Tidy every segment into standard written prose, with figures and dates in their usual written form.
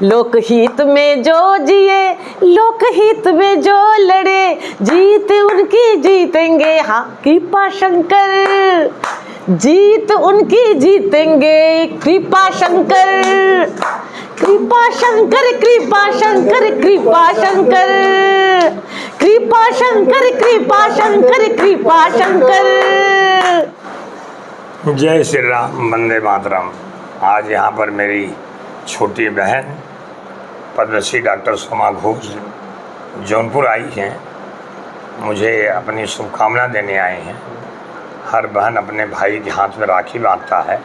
लोकहित में जो जिए, लोकहित में जो लड़े, जीत उनकी जीतेंगे, हाँ कृपा शंकर, जीत उनकी जीतेंगे कृपा शंकर, कृपा शंकर, कृपा शंकर, कृपा शंकर, कृपा शंकर, कृपा शंकर, कृपा शंकर। जय श्री राम, वंदे मातरम। आज यहाँ पर मेरी छोटी बहन पद्मश्री डॉक्टर सोमा घोष जौनपुर आई हैं, मुझे अपनी शुभकामना देने आए हैं। हर बहन अपने भाई के हाथ में राखी बांधता है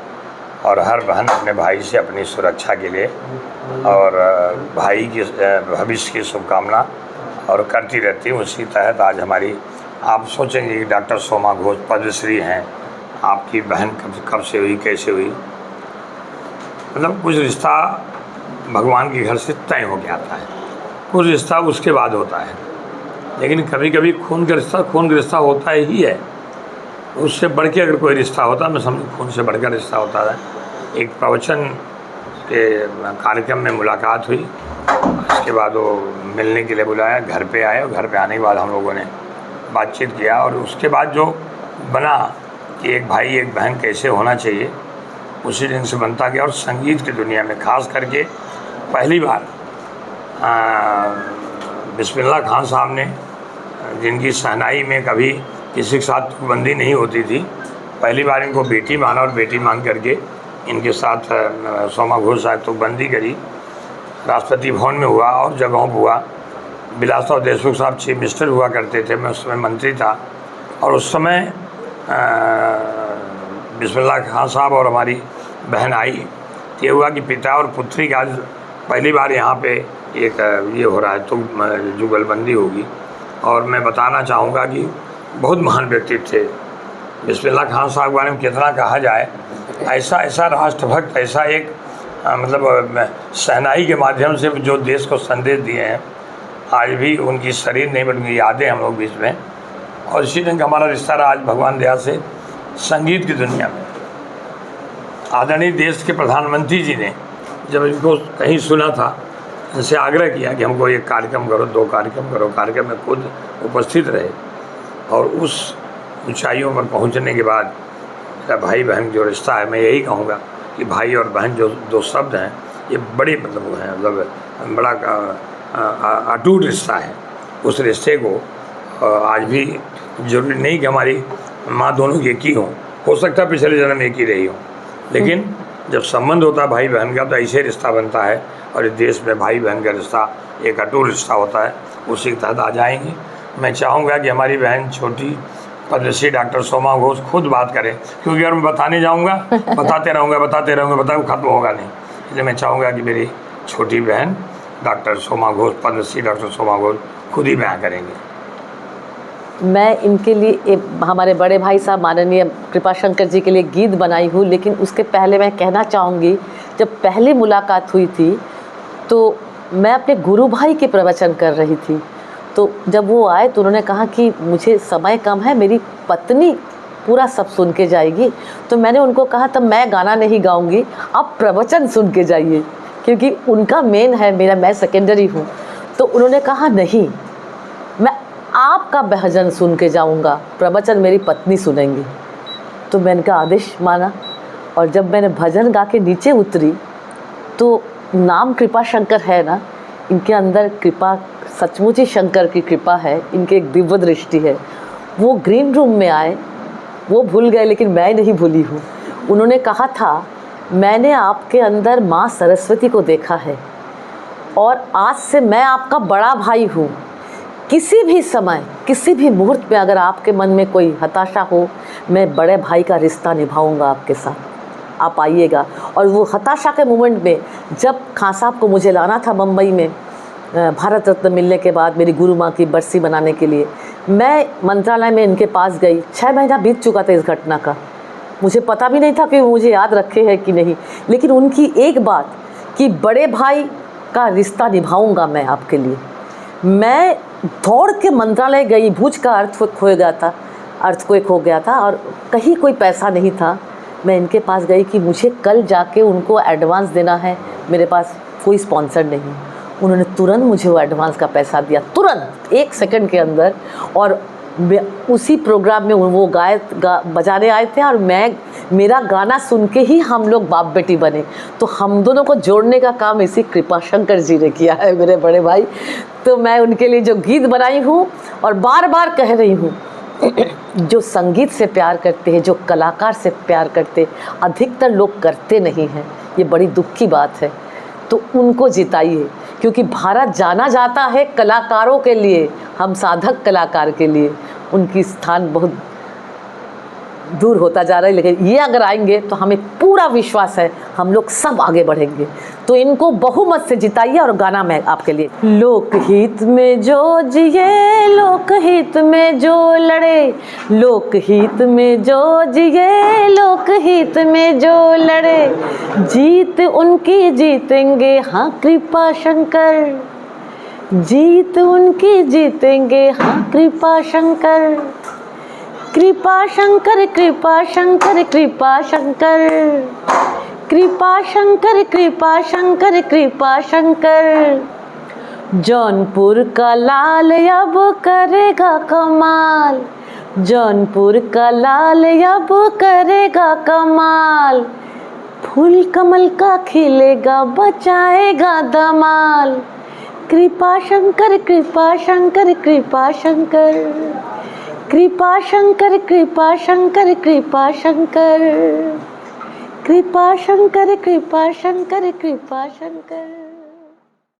और हर बहन अपने भाई से अपनी सुरक्षा के लिए और भाई की भविष्य की शुभकामना और करती रहती है। उसी तहत आज हमारी, आप सोचेंगे कि डॉक्टर सोमा घोष पद्मश्री हैं, आपकी बहन कब से हुई, कैसे हुई? मतलब कुछ रिश्ता भगवान के घर से तय हो के आता है, कुछ रिश्ता उसके बाद होता है। लेकिन कभी कभी खून का रिश्ता होता ही है। उससे बढ़ के अगर कोई रिश्ता होता, मैं समझूँ खून से बढ़कर रिश्ता होता है। एक प्रवचन के कार्यक्रम में मुलाकात हुई, उसके बाद वो मिलने के लिए बुलाया, घर पे आए और घर पे आने के बाद हम लोगों ने बातचीत किया और उसके बाद जो बना कि एक भाई एक बहन कैसे होना चाहिए, उसी दिन से बनता गया। और संगीत की दुनिया में खास करके पहली बार बिस्मिल्लाह खान साहब ने, जिनकी शहनाई में कभी किसी के साथ तुकबंदी नहीं होती थी, पहली बार इनको बेटी माना और बेटी मान करके इनके साथ सोमा घोष साहब तुकबंदी करी। राष्ट्रपति भवन में हुआ और जगहों पर हुआ। बिलासराव देशमुख साहब चीफ मिनिस्टर हुआ करते थे, मैं उस समय मंत्री था। और उस समय बिस्मिल्लाह खान साहब और हमारी बहन आई, ये हुआ कि पिता और पुत्री का आज पहली बार यहाँ पे एक ये हो रहा है, तो जुगलबंदी होगी। और मैं बताना चाहूँगा कि बहुत महान व्यक्तित्व थे बिस्मिल्लाह खान साहब के बारे में, कितना कहा जाए। ऐसा राष्ट्रभक्त, ऐसा एक मतलब शहनाई के माध्यम से जो देश को संदेश दिए हैं, आज भी उनकी शरीर नहीं बल्कि यादें हम लोग बीच में। और इसी ढंग का हमारा रिश्ता रहा आज भगवान दया से संगीत की दुनिया में। आदरणीय देश के प्रधानमंत्री जी ने जब इनको कहीं सुना था, इनसे आग्रह किया कि हमको एक कार्यक्रम करो, 2 कार्यक्रम करो। कार्यक्रम में खुद उपस्थित रहे और उस ऊंचाइयों पर पहुंचने के बाद मेरा भाई बहन जो रिश्ता है, मैं यही कहूँगा कि भाई और बहन जो 2 शब्द हैं, ये बड़े मतलब वो हैं, मतलब बड़ा अटूट रिश्ता है। उस रिश्ते को आज भी जरूरी नहीं कि हमारी माँ दोनों की एक ही हो सकता है पिछले जन्म एक ही रही हो, लेकिन जब संबंध होता है भाई बहन का तो ऐसे रिश्ता बनता है। और इस देश में भाई बहन का रिश्ता एक अटूट रिश्ता होता है, उसी के तहत आ जाएंगे। मैं चाहूँगा कि हमारी बहन छोटी पद्मश्री डॉक्टर सोमा घोष खुद बात करें, क्योंकि अगर मैं बताने जाऊँगा बताते रहूँगा ख़त्म होगा नहीं। इसलिए मैं चाहूँगा कि मेरी छोटी बहन डॉक्टर सोमा घोष, पद्मश्री डॉक्टर सोमा घोष खुद ही बयां करेंगे। मैं इनके लिए हमारे बड़े भाई साहब माननीय कृपा शंकर जी के लिए गीत बनाई हूँ, लेकिन उसके पहले मैं कहना चाहूँगी, जब पहली मुलाकात हुई थी तो मैं अपने गुरु भाई के प्रवचन कर रही थी। तो जब वो आए तो उन्होंने कहा कि मुझे समय कम है, मेरी पत्नी पूरा सब सुन के जाएगी। तो मैंने उनको कहा तब मैं गाना नहीं गाऊँगी, आप प्रवचन सुन के जाइए, क्योंकि उनका मेन है, मैं सेकेंडरी हूँ। तो उन्होंने कहा नहीं, मैं आपका भजन सुन के जाऊंगा, प्रवचन मेरी पत्नी सुनेंगी। तो मैंने का आदेश माना और जब मैंने भजन गा के नीचे उतरी तो नाम कृपा शंकर है ना, इनके अंदर कृपा सचमुच ही शंकर की कृपा है, इनके एक दिव्य दृष्टि है। वो ग्रीन रूम में आए, वो भूल गए लेकिन मैं नहीं भूली हूँ। उन्होंने कहा था मैंने आपके अंदर माँ सरस्वती को देखा है और आज से मैं आपका बड़ा भाई हूँ। किसी भी समय, किसी भी मुहूर्त में अगर आपके मन में कोई हताशा हो, मैं बड़े भाई का रिश्ता निभाऊंगा आपके साथ, आप आइएगा। और वो हताशा के मोमेंट में जब खान साहब को मुझे लाना था मुंबई में भारत रत्न मिलने के बाद मेरी गुरु माँ की बरसी मनाने के लिए, मैं मंत्रालय में इनके पास गई। 6 महीना बीत चुका था इस घटना का, मुझे पता भी नहीं था कि वो मुझे याद रखे हैं कि नहीं, लेकिन उनकी एक बात कि बड़े भाई का रिश्ता निभाऊंगा मैं आपके लिए। मैं दौड़ के मंत्रालय गई, भुज का अर्थक्वेक हो गया था और कहीं कोई पैसा नहीं था। मैं इनके पास गई कि मुझे कल जाके उनको एडवांस देना है, मेरे पास कोई स्पॉन्सर नहीं। उन्होंने तुरंत मुझे वो एडवांस का पैसा दिया, तुरंत 1 सेकंड के अंदर। और उसी प्रोग्राम में वो बजाने आए थे और मेरा गाना सुन के ही हम लोग बाप बेटी बने। तो हम दोनों को जोड़ने का काम इसी कृपाशंकर जी ने किया है, मेरे बड़े भाई। तो मैं उनके लिए जो गीत बनाई हूँ और बार बार कह रही हूँ, जो संगीत से प्यार करते हैं, जो कलाकार से प्यार करते, अधिकतर लोग करते नहीं हैं, ये बड़ी दुख की बात है। तो उनको जिताइए, क्योंकि भारत जाना जाता है कलाकारों के लिए, हम साधक कलाकार के लिए। उनकी स्थान बहुत दूर होता जा रहा है, लेकिन ये अगर आएंगे तो हमें पूरा विश्वास है हम लोग सब आगे बढ़ेंगे। तो इनको बहुमत से जिताइए। और गाना मैं आपके लिए, लोकहित में जो जिए, लोकहित में जो लड़े, लोकहित में जो जिए, लोकहित में जो लड़े, जीत उनकी जीतेंगे हाँ कृपा शंकर, जीत उनकी जीतेंगे हाँ कृपा शंकर। कृपा शंकर, कृपा शंकर, कृपा शंकर, कृपा शंकर, कृपा शंकर, कृपा शंकर। जौनपुर का लाल अब करेगा कमाल, जौनपुर का लाल अब करेगा कमाल, फूल कमल का खिलेगा बचाएगा धमाल। कृपा शंकर, कृपा शंकर, कृपा शंकर, कृपा शंकर, कृपा शंकर, कृपा शंकर, कृपा शंकर, कृपा शंकर, कृपा शंकर।